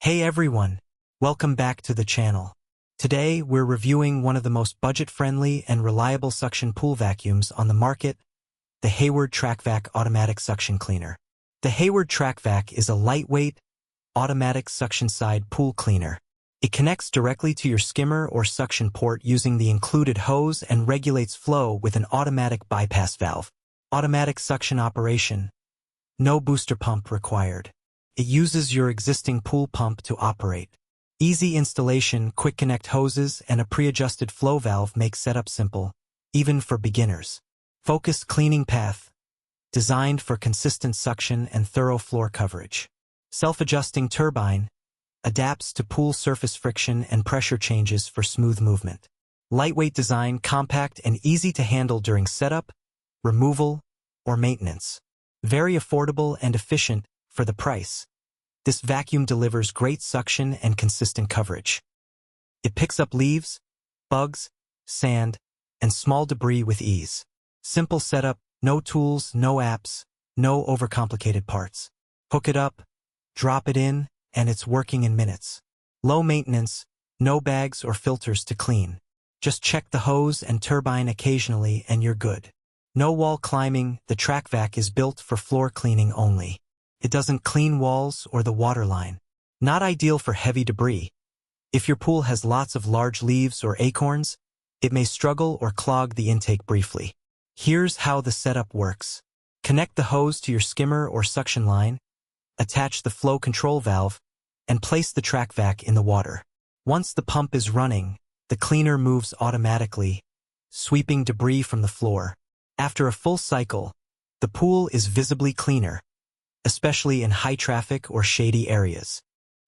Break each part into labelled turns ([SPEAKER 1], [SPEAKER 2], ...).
[SPEAKER 1] Hey everyone, welcome back to the channel. Today we're reviewing one of the most budget-friendly and reliable suction pool vacuums on the market, the Hayward TracVac Automatic Suction Cleaner. The Hayward TracVac is a lightweight, automatic suction-side pool cleaner. It connects directly to your skimmer or suction port using the included hose and regulates flow with an automatic bypass valve. Automatic suction operation. No booster pump required. It uses your existing pool pump to operate. Easy installation, quick connect hoses, and a pre-adjusted flow valve make setup simple, even for beginners. Focused cleaning path. Designed for consistent suction and thorough floor coverage. Self-adjusting turbine. Adapts to pool surface friction and pressure changes for smooth movement. Lightweight design, compact and easy to handle during setup, removal, or maintenance. Very affordable and efficient for the price. This vacuum delivers great suction and consistent coverage. It picks up leaves, bugs, sand, and small debris with ease. Simple setup, no tools, no apps, no overcomplicated parts. Hook it up, drop it in, and it's working in minutes. Low maintenance, no bags or filters to clean. Just check the hose and turbine occasionally and you're good. No wall climbing, the TracVac is built for floor cleaning only. It doesn't clean walls or the water line. Not ideal for heavy debris. If your pool has lots of large leaves or acorns, it may struggle or clog the intake briefly. Here's how the setup works. Connect the hose to your skimmer or suction line, attach the flow control valve, and place the TracVac in the water. Once the pump is running, the cleaner moves automatically, sweeping debris from the floor. After a full cycle, the pool is visibly cleaner, especially in high traffic or shady areas.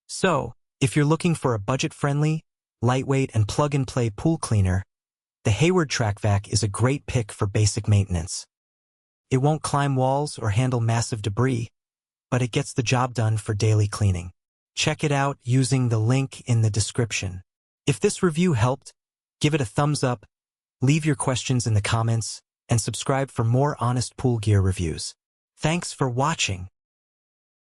[SPEAKER 1] So, if you're looking for a budget-friendly, lightweight and plug-and-play pool cleaner, the Hayward TracVac is a great pick for basic maintenance. It won't climb walls or handle massive debris, but it gets the job done for daily cleaning. Check it out using the link in the description. If this review helped, give it a thumbs up, leave your questions in the comments, and subscribe for more honest pool gear reviews. Thanks for watching.